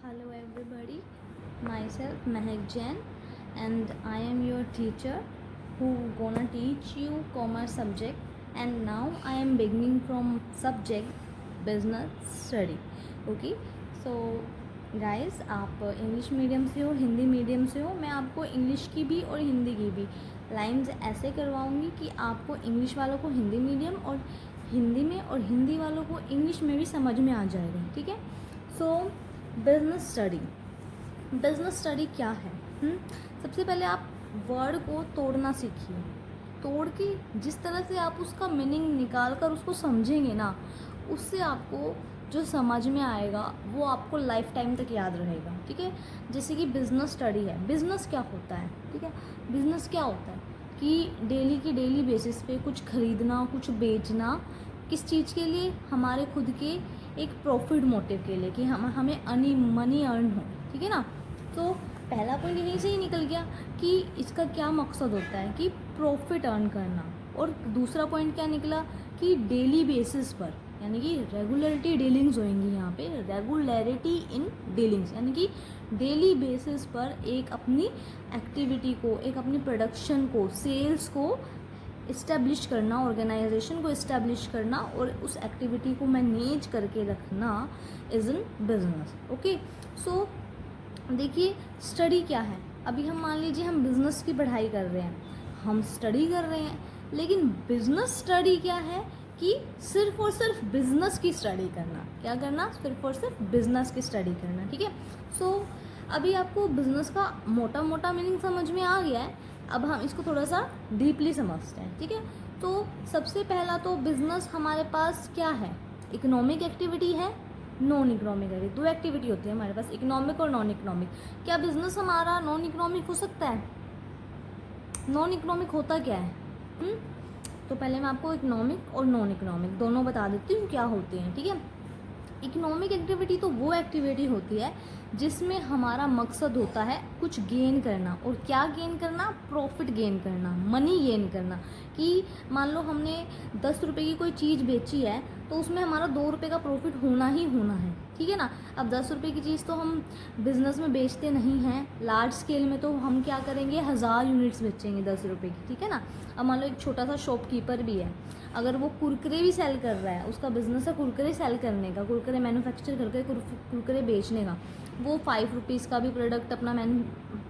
Hello everybody, myself Mehak Jain and I am your teacher who gonna teach you commerce subject and now I am beginning from subject business study. Okay, so guys आप English medium से हो, Hindi medium से हो, मैं आपको English की भी और हिंदी की भी लाइंस ऐसे करवाऊँगी कि आपको इंग्लिश वालों को हिंदी मीडियम और हिंदी में और हिंदी वालों को इंग्लिश में भी समझ में आ जाएगा. ठीक है. सो बिजनेस स्टडी क्या है? सबसे पहले आप वर्ड को तोड़ना सीखिए. तोड़ के जिस तरह से आप उसका मीनिंग निकाल कर उसको समझेंगे ना, उससे आपको जो समझ में आएगा वो आपको लाइफ टाइम तक याद रहेगा. ठीक है. जैसे कि बिजनेस स्टडी है. बिजनेस क्या होता है? ठीक है. बिजनेस क्या होता है कि डेली की डेली बेसिस पे कुछ खरीदना, कुछ बेचना. किस चीज़ के लिए? हमारे खुद के एक प्रॉफिट मोटिव के लिए कि हमें मनी अर्न हो. ठीक है ना. तो पहला पॉइंट यहीं से ही निकल गया कि इसका क्या मकसद होता है कि प्रॉफिट अर्न करना. और दूसरा पॉइंट क्या निकला कि डेली बेसिस पर, यानी कि रेगुलरिटी डीलिंग्स होंगी यहाँ पे. रेगुलरिटी इन डीलिंग्स यानी कि डेली बेसिस पर एक अपनी एक्टिविटी को, एक अपनी प्रोडक्शन को, सेल्स को इस्टेब्लिश करना, ऑर्गेनाइजेशन को इस्टेब्लिश करना और उस एक्टिविटी को मैनेज करके रखना इज़ इन बिजनेस. ओके. सो देखिए स्टडी क्या है. अभी हम मान लीजिए हम बिज़नेस की पढ़ाई कर रहे हैं, हम स्टडी कर रहे हैं, लेकिन बिज़नेस स्टडी क्या है कि सिर्फ और सिर्फ बिज़नेस की स्टडी करना. क्या करना? सिर्फ और सिर्फ बिज़नेस की स्टडी करना. ठीक है. सो अभी आपको बिज़नेस का मोटा मोटा मीनिंग समझ में आ गया है. अब हम इसको थोड़ा सा डीपली समझते हैं. ठीक है. तो सबसे पहला तो बिज़नेस हमारे पास क्या है? इकोनॉमिक एक्टिविटी है, नॉन इकोनॉमिक है. दो एक्टिविटी होती है हमारे पास, इकोनॉमिक और नॉन इकोनॉमिक. क्या बिज़नेस हमारा नॉन इकोनॉमिक हो सकता है? नॉन इकोनॉमिक होता क्या है? तो पहले मैं आपको इकोनॉमिक और नॉन इकोनॉमिक दोनों बता देती हूँ क्या होते हैं. ठीक है. इकोनॉमिक एक्टिविटी तो वो एक्टिविटी होती है जिसमें हमारा मकसद होता है कुछ गेन करना. और क्या गेन करना? प्रॉफिट गेन करना, मनी गेन करना. कि मान लो हमने 10 रुपये की कोई चीज़ बेची है तो उसमें हमारा 2 रुपये का प्रॉफिट होना ही होना है. ठीक है ना. अब 10 रुपये की चीज़ तो हम बिज़नेस में बेचते नहीं हैं. लार्ज स्केल में तो हम क्या करेंगे, 1000 यूनिट्स बेचेंगे 10 रुपये की. ठीक है ना. अब मान लो एक छोटा सा शॉपकीपर भी है, अगर वो कुरकुरे भी सेल कर रहा है, उसका बिज़नेस है कुरकुरे सेल करने का, कुरकुरे मैन्युफैक्चर करके कुरकुरे बेचने का. वो 5 रुपीज़ का भी प्रोडक्ट अपना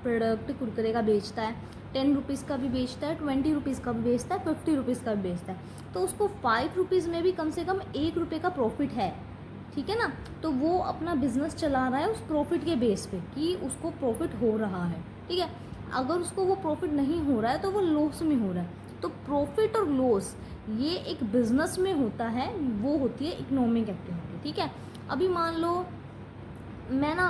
प्रोडक्ट कुरकुरे का बेचता है, 10 रुपीज़ का भी बेचता है, 20 रुपीज़ का भी बेचता है, 50 रुपीज़ का भी बेचता है. तो उसको 5 रुपीज़ में भी कम से कम 1 रुपये का प्रॉफिट है. ठीक है ना. तो वो अपना बिज़नेस चला रहा है उस प्रॉफिट के बेस पे कि उसको प्रॉफिट हो रहा है. ठीक है. अगर उसको वो प्रॉफिट नहीं हो रहा है तो वो लॉस में हो रहा है. तो प्रॉफिट और लॉस ये एक बिज़नेस में होता है, वो होती है इकोनॉमिक एक्टिविटी. ठीक है. अभी मान लो मैं ना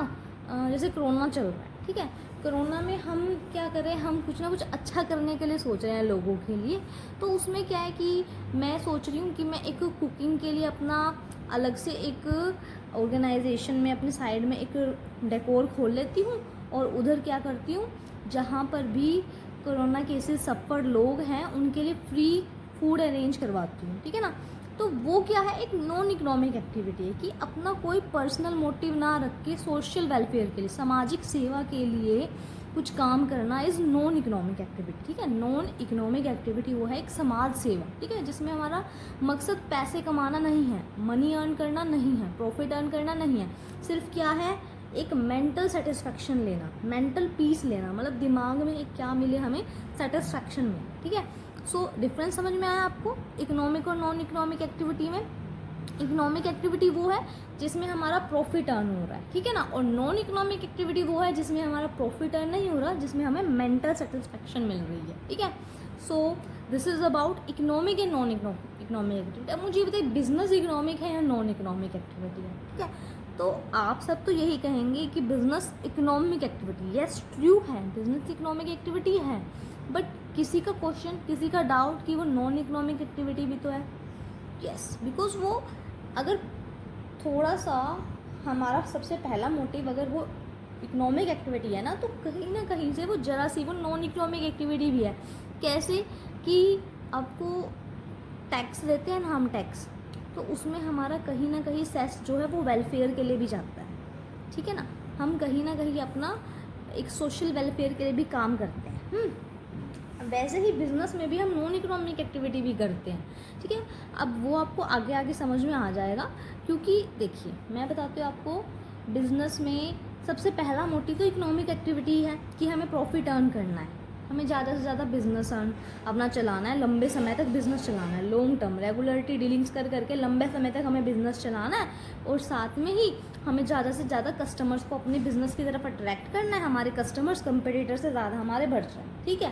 जैसे कोरोना चल रहा है. ठीक है. कोरोना में हम क्या करें, हम कुछ ना कुछ अच्छा करने के लिए सोच रहे हैं लोगों के लिए. तो उसमें क्या है कि मैं सोच रही हूँ कि मैं एक कुकिंग के लिए अपना अलग से एक ऑर्गेनाइजेशन में अपने साइड में एक डेकोर खोल लेती हूँ और उधर क्या करती हूँ, जहाँ पर भी कोरोना केसेस सफ़र लोग हैं उनके लिए फ्री फूड अरेंज करवाती हूँ. ठीक है ना. तो वो क्या है, एक नॉन इकोनॉमिक एक्टिविटी है कि अपना कोई पर्सनल मोटिव ना रख के सोशल वेलफेयर के लिए, सामाजिक सेवा के लिए कुछ काम करना इज़ नॉन इकोनॉमिक एक्टिविटी. ठीक है. नॉन इकोनॉमिक एक्टिविटी वो है एक समाज सेवा. ठीक है. जिसमें हमारा मकसद पैसे कमाना नहीं है, मनी अर्न करना नहीं है, प्रॉफिट अर्न करना नहीं है. सिर्फ क्या है, एक मेंटल सेटिस्फैक्शन लेना, मेंटल पीस लेना. मतलब दिमाग में एक क्या मिले हमें, सेटिस्फैक्शन में. ठीक है. सो डिफरेंस समझ में आया आपको इकोनॉमिक और नॉन इकोनॉमिक एक्टिविटी में? इकोनॉमिक एक्टिविटी वो है जिसमें हमारा प्रॉफिट अर्न हो रहा है. ठीक है ना. और नॉन इकोनॉमिक एक्टिविटी वो है जिसमें हमारा प्रॉफिट अर्न नहीं हो रहा, जिसमें हमें मेंटल सेटिस्फैक्शन मिल रही है. ठीक है. So this is about economic and non economic activity. अब मुझे बताइए बिजनेस इकोनॉमिक है या नॉन इकोनॉमिक एक्टिविटी है? ठीक है. तो आप सब तो यही कहेंगे कि business economic activity, yes true है, बिजनेस इकोनॉमिक एक्टिविटी है. बट किसी का क्वेश्चन, किसी का डाउट कि वो नॉन इकोनॉमिक एक्टिविटी भी तो है. यस, बिकॉज वो अगर थोड़ा सा हमारा सबसे पहला मोटिव अगर वो इकोनॉमिक एक्टिविटी है ना, तो कहीं ना कहीं से वो जरा सी वो नॉन इकोनॉमिक एक्टिविटी भी है. कैसे कि आपको टैक्स देते हैं ना हम, टैक्स, तो उसमें हमारा कहीं ना कहीं सेस जो है वो वेलफेयर के लिए भी जाता है. ठीक है ना, हम कहीं ना कहीं अपना एक सोशल वेलफेयर के लिए भी काम करते हैं। वैसे ही बिजनेस में भी हम नॉन इकोनॉमिक एक्टिविटी भी करते हैं, ठीक है। अब वो आपको आगे आगे समझ में आ जाएगा, क्योंकि देखिए मैं बताती हूँ आपको, बिजनेस में सबसे पहला मोटिव तो इकोनॉमिक एक्टिविटी है कि हमें प्रॉफिट अर्न करना है, हमें ज़्यादा से ज़्यादा बिजनेस अर्न अपना चलाना है, लंबे समय तक बिजनेस चलाना है, लॉन्ग टर्म रेगुलरिटी डीलिंग्स कर करके लंबे समय तक हमें बिजनेस चलाना है, और साथ में ही हमें ज़्यादा से ज़्यादा कस्टमर्स को अपने बिजनेस की तरफ अट्रैक्ट करना है, हमारे कस्टमर्स कंपटीटर से ज़्यादा हमारे बढ़ जाए, ठीक है।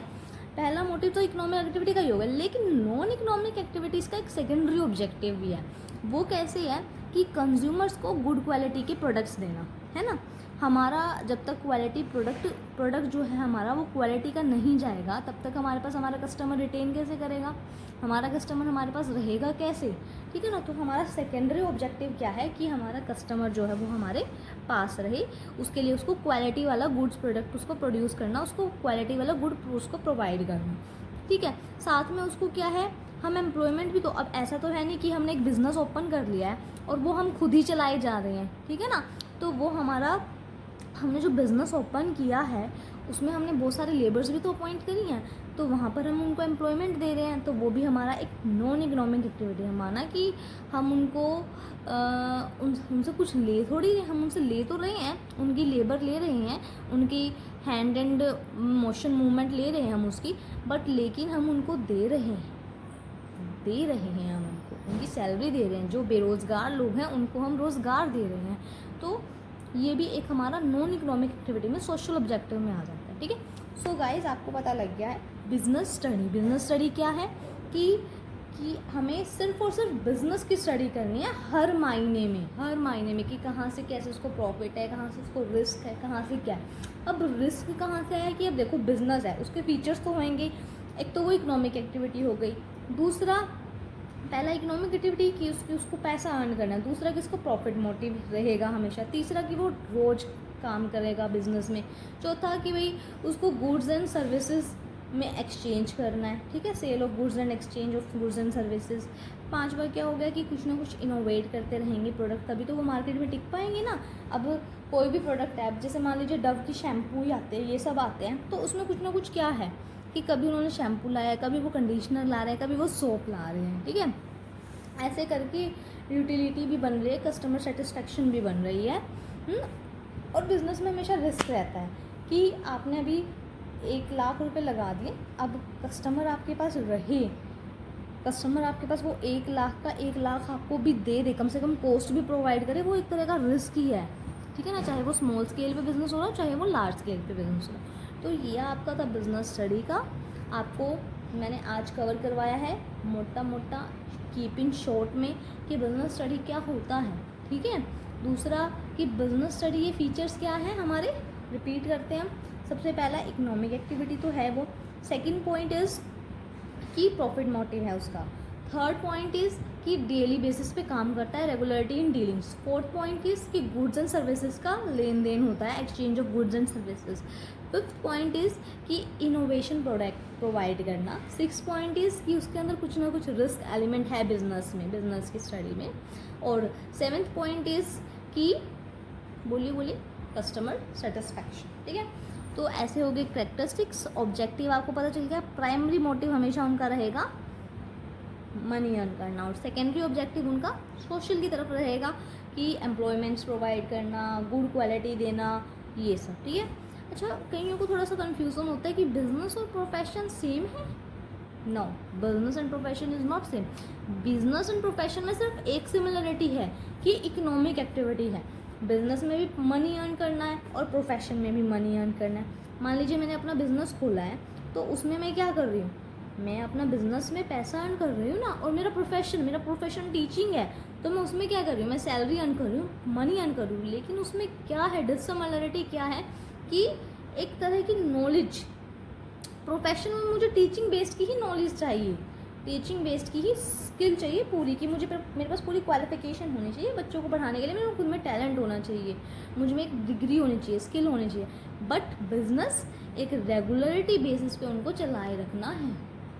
पहला मोटिव तो इकोनॉमिक एक्टिविटी का ही होगा, लेकिन नॉन इकोनॉमिक एक्टिविटीज़ का एक सेकेंडरी ऑब्जेक्टिव भी है। वो कैसे है कि कंज्यूमर्स को गुड क्वालिटी के प्रोडक्ट्स देना, है ना। हमारा जब तक क्वालिटी प्रोडक्ट जो है हमारा वो क्वालिटी का नहीं जाएगा, तब तक हमारे पास हमारा कस्टमर रिटेन कैसे करेगा, हमारा कस्टमर हमारे पास रहेगा कैसे, ठीक है ना। तो हमारा सेकेंडरी ऑब्जेक्टिव क्या है कि हमारा कस्टमर जो है वो हमारे पास रहे, उसके लिए उसको क्वालिटी वाला गुड्स प्रोडक्ट उसको प्रोड्यूस करना, उसको क्वालिटी वाला गुड उसको प्रोवाइड करना, ठीक है। साथ में उसको क्या है, हम एम्प्लॉयमेंट भी, तो अब ऐसा तो है नहीं कि हमने एक बिज़नेस ओपन कर लिया है और वो हम खुद ही चलाए जा रहे हैं, ठीक है ना। तो वो हमारा, हमने जो बिज़नेस ओपन किया है उसमें हमने बहुत सारे लेबर्स भी तो अपॉइंट करी हैं, तो वहाँ पर हम उनको एम्प्लॉयमेंट दे रहे हैं, तो वो भी हमारा एक नॉन इकोनॉमिक एक्टिविटी है। माना कि हम उनको उनसे कुछ ले थोड़ी रहे, हम उनसे ले तो रहे हैं, उनकी लेबर ले रहे हैं, उनकी हैंड एंड मोशन मूवमेंट ले रहे हैं हम उसकी, बट लेकिन हम उनको दे रहे हैं हम उनको उनकी सैलरी दे रहे हैं। जो बेरोज़गार लोग हैं उनको हम रोज़गार दे रहे हैं, तो ये भी एक हमारा नॉन इकोनॉमिक एक्टिविटी में सोशल ऑब्जेक्टिव में आ जाता है, ठीक है। सो गाइज आपको पता लग गया है बिजनेस स्टडी क्या है कि हमें सिर्फ और सिर्फ बिजनेस की स्टडी करनी है हर मायने में कि कहाँ से कैसे उसको प्रॉफिट है, कहाँ से उसको रिस्क है, कहाँ से क्या है। अब रिस्क कहाँ से है कि अब देखो बिजनेस है, उसके फीचर्स तो होंगे, एक तो वो इकोनॉमिक एक्टिविटी हो गई, दूसरा पहला इकोनॉमिक एक्टिविटी की उसको पैसा अर्न करना है, दूसरा कि उसको प्रॉफिट मोटिव रहेगा हमेशा, तीसरा कि वो रोज़ काम करेगा बिजनेस में, चौथा कि भाई उसको गुड्स एंड सर्विसेज में एक्सचेंज करना है, ठीक है, sale of goods and exchange of goods and services. पांचवा क्या हो गया कि कुछ ना कुछ इनोवेट करते रहेंगे प्रोडक्ट, तभी तो वो मार्केट में टिक पाएंगे ना। अब कोई भी प्रोडक्ट है, जैसे मान लीजिए डव की शैम्पू ही आते हैं, ये सब आते हैं, तो उसमें कुछ ना कुछ क्या है कि कभी उन्होंने शैम्पू लाया, कभी वो कंडीशनर ला रहे हैं, कभी वो सोप ला रहे हैं, ठीक है। ऐसे करके यूटिलिटी भी बन रही है, कस्टमर सेटिस्फेक्शन भी बन रही है। और बिज़नेस में हमेशा रिस्क रहता है कि आपने अभी 1,00,000 रुपये लगा दिए, अब कस्टमर आपके पास रहे, कस्टमर आपके पास वो 1,00,000 का 1,00,000 आपको भी दे दे, कम से कम कॉस्ट भी प्रोवाइड करे, वो एक तरह का रिस्क ही है, ठीक है ना। चाहे वो स्मॉल स्केल पे बिजनेस हो रहा हो, चाहे वो लार्ज स्केल पे बिजनेस हो रहा हो। तो ये आपका था बिजनेस स्टडी का, आपको मैंने आज कवर करवाया है मोटा कीपिंग शॉर्ट में कि बिजनेस स्टडी क्या होता है, ठीक है। दूसरा कि बिजनेस स्टडी ये फीचर्स क्या हैं हमारे, रिपीट करते हैं हम। सबसे पहला इकोनॉमिक एक्टिविटी तो है वो, सेकंड पॉइंट इज़ कि प्रॉफिट मोटिव है उसका, थर्ड पॉइंट इज़ कि डेली बेसिस पे काम करता है, regularity in dealings, fourth point is कि गुड्स एंड सर्विसेज का लेन देन होता है, exchange of goods and services, fifth point is कि इनोवेशन प्रोडक्ट प्रोवाइड करना, सिक्स पॉइंट इज़ कि उसके अंदर कुछ ना कुछ रिस्क एलिमेंट है बिजनेस में, बिजनेस की स्टडी में, और सेवेंथ पॉइंट इज़ कि बोलिए कस्टमर सेटिस्फैक्शन, ठीक है। तो ऐसे हो गए करेक्टरिस्टिक्स, ऑब्जेक्टिव आपको पता चल गया, प्राइमरी मोटिव हमेशा उनका रहेगा मनी अर्न करना, और सेकेंडरी ऑब्जेक्टिव उनका सोशल की तरफ रहेगा कि एम्प्लॉयमेंट्स प्रोवाइड करना, गुड क्वालिटी देना, ये सब, ठीक है। अच्छा, कईयों को थोड़ा सा कन्फ्यूज़न होता है कि बिजनेस और प्रोफेशन सेम है। No, business and profession is not same. Business and profession में सिर्फ एक सिमिलरिटी है कि इकोनॉमिक एक्टिविटी है, बिजनेस में भी मनी अर्न करना है और प्रोफेशन में भी मनी अर्न करना है। मान लीजिए मैंने अपना बिजनेस खोला है, तो उसमें मैं क्या कर रही हूँ, मैं अपना बिजनेस में पैसा अर्न कर रही हूँ ना, और मेरा प्रोफेशन टीचिंग है, तो मैं उसमें क्या कर रही हूँ, मैं सैलरी अर्न कर रही हूँ, मनी अर्न कर रही हूँ। लेकिन उसमें क्या है, डिससिमिलरिटी क्या है कि एक तरह की नॉलेज, प्रोफेशन में मुझे टीचिंग बेस्ड की ही नॉलेज चाहिए, टीचिंग बेस्ड की ही स्किल चाहिए पूरी, कि मेरे पास पूरी क्वालिफिकेशन होनी चाहिए बच्चों को पढ़ाने के लिए, मेरे खुद में टैलेंट होना चाहिए, मुझ में एक डिग्री होनी चाहिए, स्किल होनी चाहिए। बट बिजनेस एक रेगुलरिटी बेसिस पे उनको चलाए रखना है,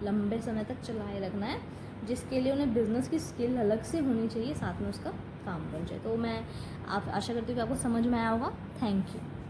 लंबे समय तक चलाए रखना है, जिसके लिए उन्हें बिजनेस की स्किल अलग से होनी चाहिए, साथ में उसका काम बन जाए। तो मैं आप आशा करती हूँ कि आपको समझ में आया होगा। Thank you.